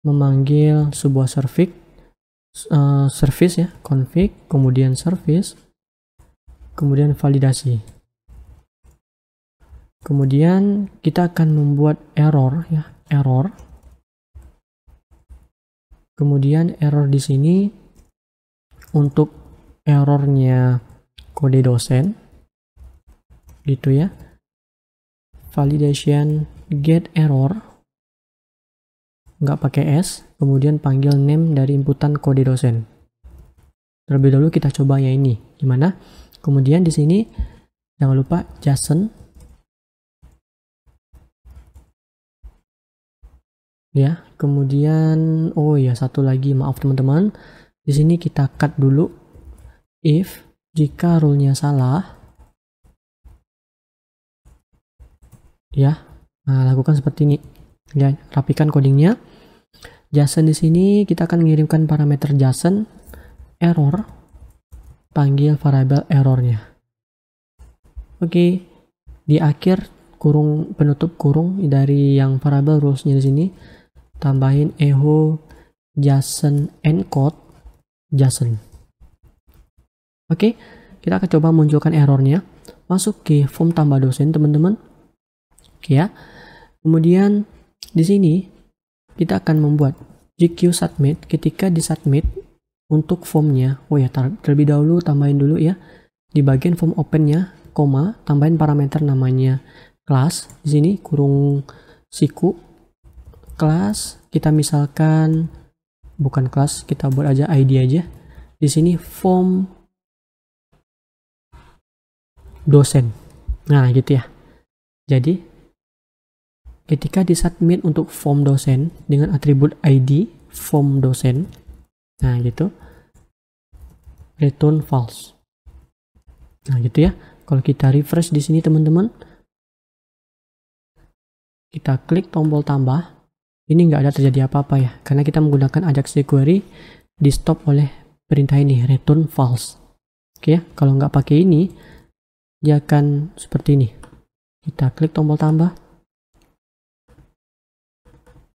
memanggil sebuah service ya, config, kemudian service, kemudian validasi. Kemudian kita akan membuat error ya, error. Kemudian error di sini untuk errornya kode dosen, gitu ya. Validation get error nggak pakai S, kemudian panggil name dari inputan kode dosen. Terlebih dahulu kita coba ya ini gimana. Kemudian di sini jangan lupa JSON ya. Kemudian oh ya satu lagi, maaf teman-teman, di sini kita cut dulu. If jika rule-nya salah ya, nah lakukan seperti ini ya, rapikan codingnya. JSON di sini kita akan mengirimkan parameter JSON error, panggil variabel errornya. Oke, di akhir kurung penutup kurung dari yang variabel rules-nya di sini tambahin echo JSON encode JSON. Oke, kita akan coba munculkan errornya. Masuk ke form tambah dosen, teman-teman. Oke ya. Kemudian di sini kita akan membuat GQ submit. Ketika di submit untuk formnya, oh ya, terlebih dahulu tambahin dulu ya di bagian form opennya, koma, tambahin parameter namanya class. Di sini kurung siku class, kita misalkan bukan class, kita buat aja ID aja. Di sini form dosen. Nah, gitu ya. Jadi ketika disubmit untuk form dosen dengan atribut ID form dosen, nah gitu, return false. Nah, gitu ya. Kalau kita refresh di sini, teman-teman, kita klik tombol tambah, ini nggak ada terjadi apa-apa ya, karena kita menggunakan Ajax jQuery, di stop oleh perintah ini, return false. Oke ya, kalau nggak pakai ini, dia akan seperti ini. Kita klik tombol tambah.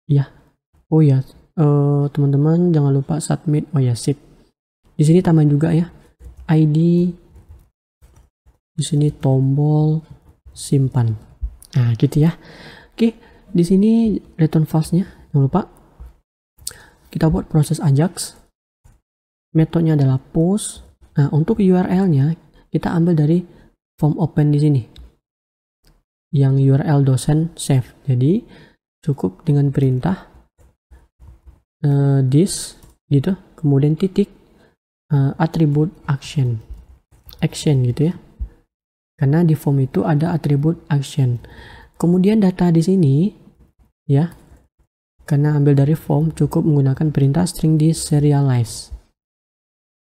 Ya, oh ya, teman-teman jangan lupa submit. Oh ya, sip. Di sini tambahin juga ya, ID. Di sini tombol simpan. Nah, gitu ya. Oke, di sini return false-nya, jangan lupa. Kita buat proses Ajax. Metodenya adalah post. Nah, untuk URL-nya kita ambil dari form open di sini. Yang URL dosen save. Jadi cukup dengan perintah this gitu, kemudian titik atribut action gitu ya. Karena di form itu ada atribut action. Kemudian data di sini ya, karena ambil dari form, cukup menggunakan perintah string di serialize.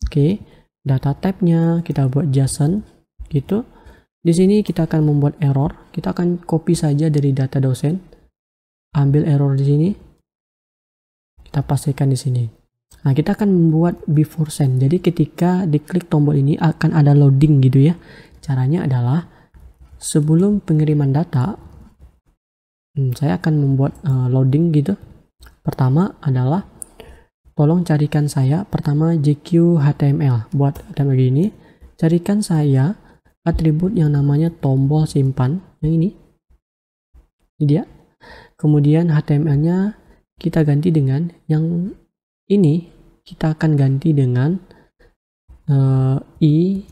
Oke, data type-nya kita buat JSON gitu. Di sini kita akan membuat error. Kita akan copy saja dari data dosen. Ambil error di sini. Kita pastikan di sini. Nah, kita akan membuat before send. Jadi ketika diklik tombol ini akan ada loading gitu ya. Caranya adalah sebelum pengiriman data, saya akan membuat loading gitu. Pertama adalah tolong carikan saya pertama GQ HTML. Buat HTML ini, carikan saya atribut yang namanya tombol simpan, yang ini dia. Kemudian HTML-nya kita ganti dengan yang ini, kita akan ganti dengan i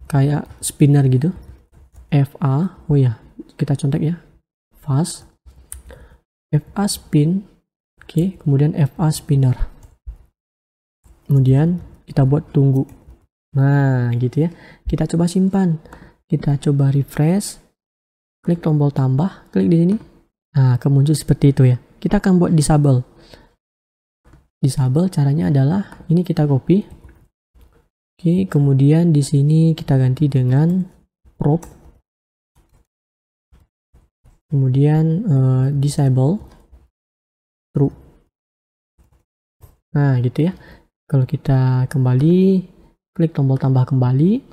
kayak spinner gitu, fa, oh ya kita contek ya, fast, fa spin, oke, kemudian fa spinner, kemudian kita buat tunggu. Nah, gitu ya. Kita coba simpan. Kita coba refresh. Klik tombol tambah, klik di sini. Nah, akan muncul seperti itu ya. Kita akan buat disable. Disable caranya adalah ini kita copy. Oke, kemudian di sini kita ganti dengan prop. Kemudian disable true. Nah, gitu ya. Kalau kita kembali, klik tombol tambah kembali,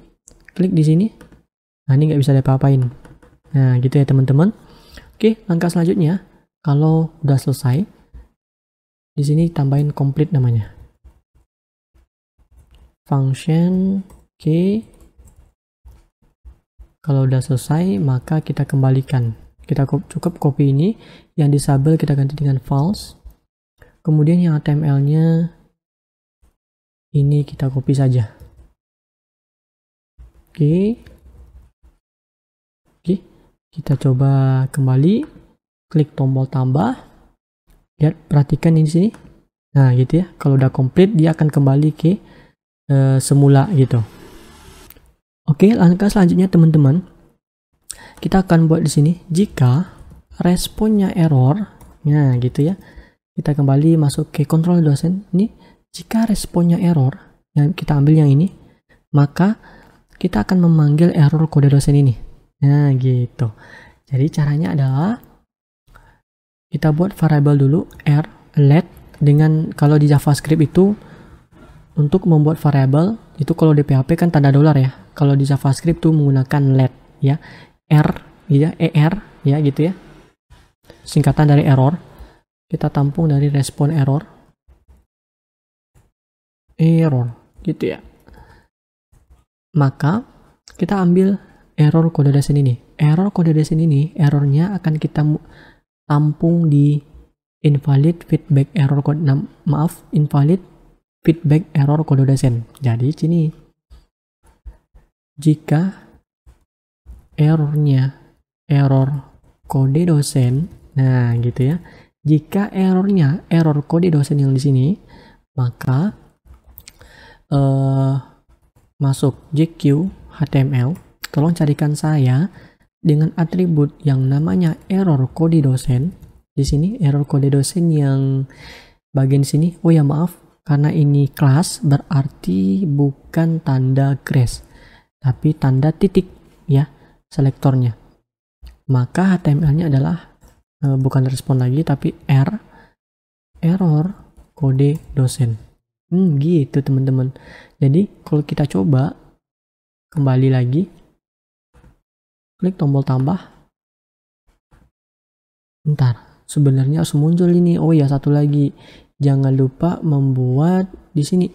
klik di sini. Nah, ini nggak bisa diapa-apain. Nah, gitu ya teman-teman. Oke, langkah selanjutnya, kalau udah selesai, di sini tambahin complete namanya. Function, oke. Kalau udah selesai, maka kita kembalikan. Kita cukup copy ini, yang disable kita ganti dengan false. Kemudian yang HTML-nya ini kita copy saja. Oke, kita coba kembali, klik tombol tambah, lihat, perhatikan di sini. Nah, gitu ya. Kalau udah komplit, dia akan kembali ke semula gitu. Oke, langkah selanjutnya teman-teman, kita akan buat di sini jika responnya error. Nah, gitu ya. Kita kembali masuk ke control dosen ini. Jika responnya error, yang kita ambil yang ini, maka kita akan memanggil error kode dosen ini. Nah, gitu. Jadi caranya adalah kita buat variabel dulu let dengan kalau di JavaScript itu untuk membuat variabel itu, kalau di PHP kan tanda dolar ya. Kalau di JavaScript tuh menggunakan let ya, R gitu ya, ER ya gitu ya. Singkatan dari error. Kita tampung dari respon error gitu ya. Maka kita ambil error kode dosen ini. Error kode dosen ini, errornya akan kita tampung di invalid feedback error code. Invalid feedback error kode dosen. Jadi sini jika errornya error kode dosen, nah gitu ya. Jika errornya error kode dosen yang di sini, maka masuk JQ HTML, tolong carikan saya dengan atribut yang namanya error kode dosen. Di sini error kode dosen yang bagian sini. Oh ya maaf, karena ini kelas berarti bukan tanda grace, tapi tanda titik ya selektornya. Maka HTML-nya adalah bukan respon lagi, tapi error kode dosen. Gitu teman-teman. Jadi kalau kita coba kembali lagi, klik tombol tambah. Ntar sebenarnya harus muncul ini. Oh ya, satu lagi, jangan lupa membuat di sini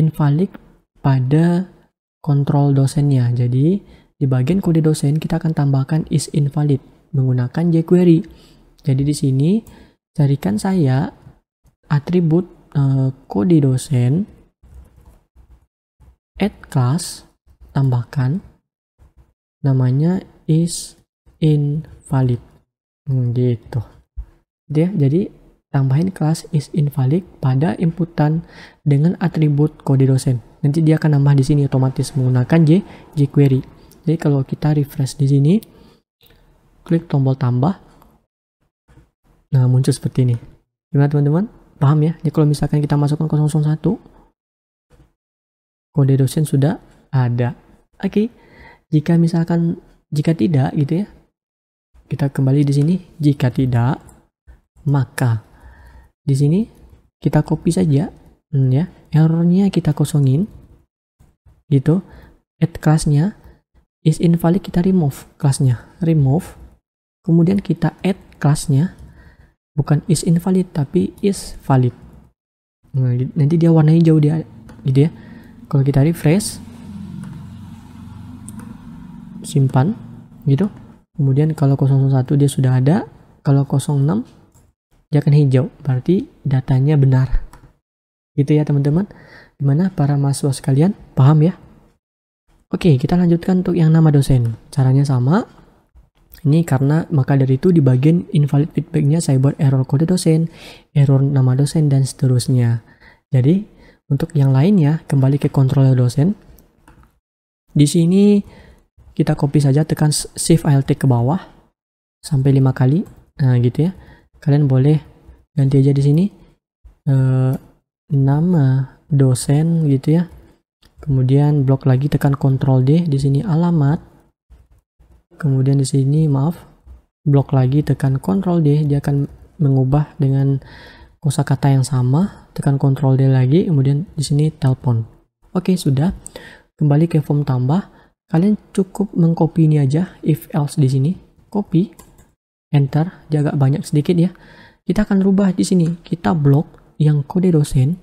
invalid pada kontrol dosennya. Jadi di bagian kode dosen kita akan tambahkan is invalid menggunakan jQuery. Jadi di sini carikan saya atribut kode dosen, add class, tambahkan namanya is invalid. Gitu. Jadi tambahin kelas is invalid pada inputan dengan atribut kode dosen. Nanti dia akan nambah di sini otomatis menggunakan jQuery. Jadi kalau kita refresh di sini, klik tombol tambah, nah muncul seperti ini. Gimana teman-teman? Paham ya? Jadi kalau misalkan kita masukkan 001, kode dosen sudah ada. Oke. Jika tidak gitu ya, kita kembali di sini. Jika tidak, maka di sini kita copy saja ya, errornya kita kosongin gitu. Add kelasnya is invalid, kita remove kelasnya, kemudian kita add kelasnya bukan is invalid tapi is valid. Nanti dia warna hijau dia gitu ya. Kalau kita refresh, simpan gitu, kemudian kalau 01 dia sudah ada, kalau 06 dia akan hijau, berarti datanya benar gitu ya teman-teman. Gimana para mahasiswa sekalian, paham ya? Oke, kita lanjutkan untuk yang nama dosen. Caranya sama. Ini karena maka dari itu di bagian invalid feedbacknya saya buat error kode dosen, error nama dosen, dan seterusnya. Jadi untuk yang lainnya kembali ke controller dosen. Di sini kita copy saja, tekan shift alt ke bawah sampai 5 kali. Nah gitu ya. Kalian boleh ganti aja di sini nama dosen gitu ya. Kemudian blok lagi, tekan Ctrl D, di sini alamat. Kemudian di sini blok lagi, tekan Ctrl D, dia akan mengubah dengan kosakata yang sama. Tekan Ctrl D lagi, kemudian di sini telepon. Oke, sudah. Kembali ke form tambah. Kalian cukup mengcopy ini aja, if else di sini. Copy, enter, dia agak banyak sedikit ya. Kita akan rubah di sini. Kita blok yang kode dosen.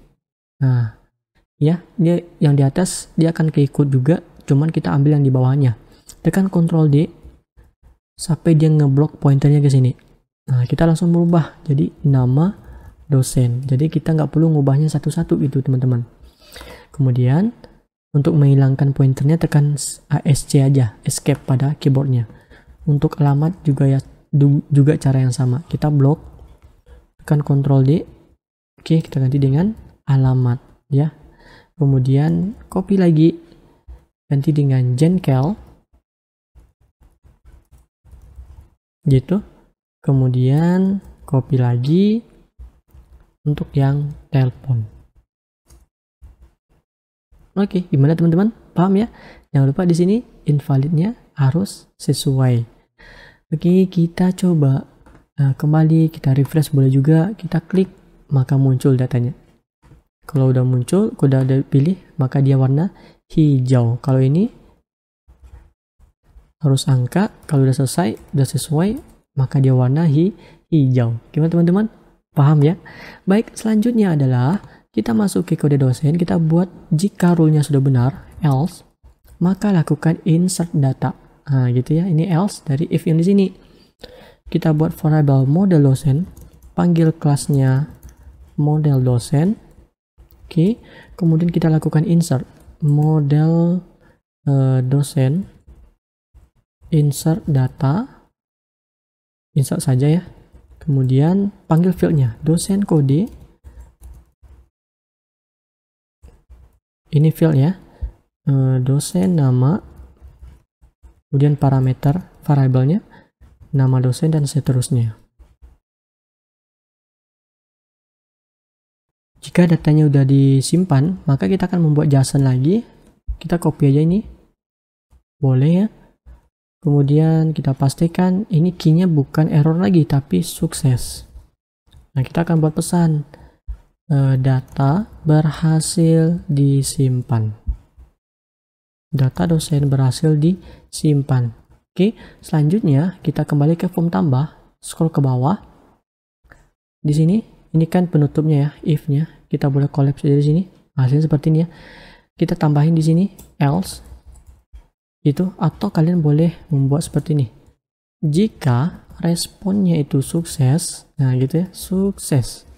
Nah, ya, dia yang di atas dia akan keikut juga, cuman kita ambil yang di bawahnya. Tekan Ctrl D sampai dia ngeblok pointernya ke sini. Nah, kita langsung berubah jadi nama dosen. Jadi kita nggak perlu ngubahnya satu-satu gitu teman-teman. Kemudian untuk menghilangkan pointernya tekan ASC aja, escape pada keyboardnya. Untuk alamat juga cara yang sama. Kita blok, tekan Ctrl D. Oke, kita ganti dengan alamat ya. Kemudian copy lagi, ganti dengan Jenkel gitu. Kemudian copy lagi untuk yang telepon. Oke, gimana teman-teman? Paham ya? Jangan lupa di sini invalidnya harus sesuai. Oke, kita coba kembali, kita refresh boleh juga. Kita klik maka muncul datanya. Kalau udah muncul, udah ada pilih, maka dia warna hijau. Kalau ini harus angka, kalau udah selesai, udah sesuai, maka dia warna hijau. Gimana teman-teman? Paham ya? Baik, selanjutnya adalah kita masuk ke kode dosen, kita buat jika rule-nya sudah benar, else, maka lakukan insert data. Nah, gitu ya. Ini else dari if yang di sini. Kita buat variable model dosen, panggil kelasnya model dosen. Oke, kemudian kita lakukan insert model dosen, insert data, insert saja ya. Kemudian panggil fieldnya dosen kode. Ini field ya, dosen nama, kemudian parameter variabelnya, nama dosen dan seterusnya. Jika datanya udah disimpan, maka kita akan membuat JSON lagi. Kita copy aja ini, boleh ya. Kemudian kita pastikan ini key-nya bukan error lagi, tapi sukses. Nah, kita akan buat pesan, data berhasil disimpan. Data dosen berhasil disimpan. Oke, selanjutnya kita kembali ke form tambah, scroll ke bawah. Di sini, ini kan penutupnya ya, if-nya. Kita boleh collapse dari sini. Hasilnya seperti ini ya. Kita tambahin di sini else itu, atau kalian boleh membuat seperti ini. Jika responnya itu sukses, nah gitu ya, sukses.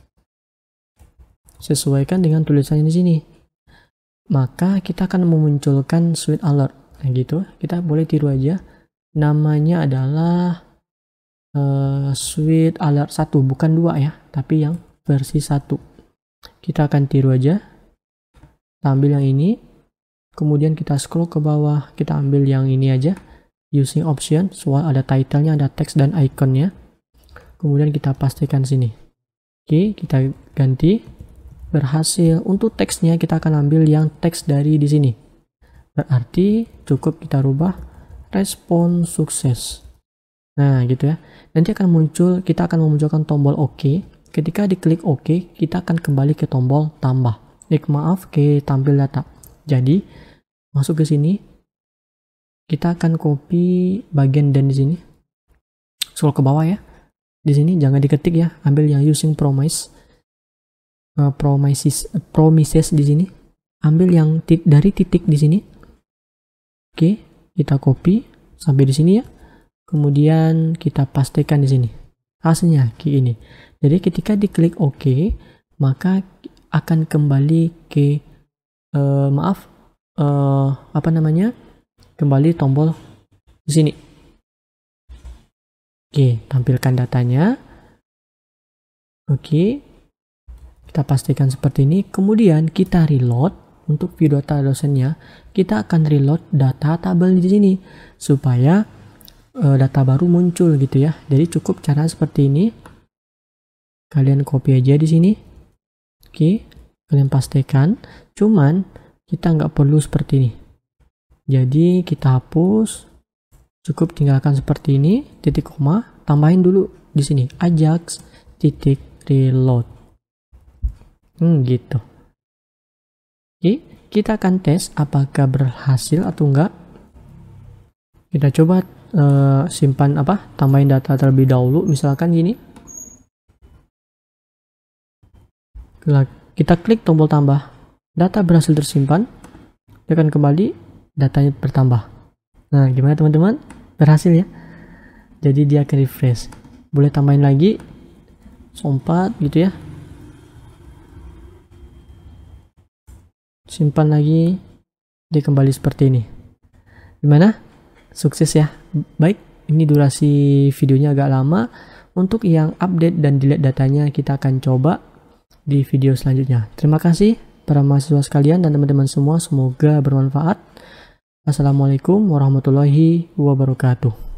Sesuaikan dengan tulisannya di sini. Maka kita akan memunculkan sweet alert. Nah gitu, kita boleh tiru aja. Namanya adalah sweet alert 1, bukan 2 ya, tapi yang versi 1. Kita akan tiru aja. Kita ambil yang ini. Kemudian kita scroll ke bawah, kita ambil yang ini aja. Using option, soal ada title-nya, ada teks dan ikonnya. Kemudian kita pastikan sini. Oke, kita ganti berhasil. Untuk teksnya kita akan ambil yang teks dari di sini. Berarti cukup kita rubah respon sukses. Nah, gitu ya. Nanti akan muncul, kita akan memunculkan tombol OK. Ketika diklik OK, kita akan kembali ke tombol tambah. Maaf, ke tampil data. Jadi, masuk ke sini. Kita akan copy bagian dan di sini. Scroll ke bawah ya. Di sini jangan diketik ya, ambil yang using promises di sini. Ambil yang dari titik di sini. Oke, kita copy sampai di sini ya. Kemudian kita pastikan di sini. Hasilnya key ini. Jadi ketika diklik OK, maka akan kembali ke kembali tombol di sini. Oke, tampilkan datanya. Oke, kita pastikan seperti ini. Kemudian kita reload untuk view data dosennya. Kita akan reload data tabel di sini supaya data baru muncul gitu ya. Jadi cukup cara seperti ini. Kalian copy aja di sini. Oke, kalian pastikan. Cuman kita nggak perlu seperti ini. Jadi kita hapus. Cukup tinggalkan seperti ini. Titik koma. Tambahin dulu di sini. Ajax titik reload. Gitu. Oke, kita akan tes apakah berhasil atau enggak. Kita coba simpan tambahin data terlebih dahulu, misalkan gini. Kita klik tombol tambah, data berhasil tersimpan, tekan kembali, datanya bertambah. Nah, gimana teman-teman? Berhasil ya. Jadi dia akan refresh. Boleh tambahin lagi, 4 gitu ya. Simpan lagi, dia kembali seperti ini. Gimana? Sukses ya. Baik, ini durasi videonya agak lama. Untuk yang update dan delete datanya kita akan coba di video selanjutnya. Terima kasih para mahasiswa sekalian dan teman-teman semua, semoga bermanfaat. Assalamualaikum warahmatullahi wabarakatuh.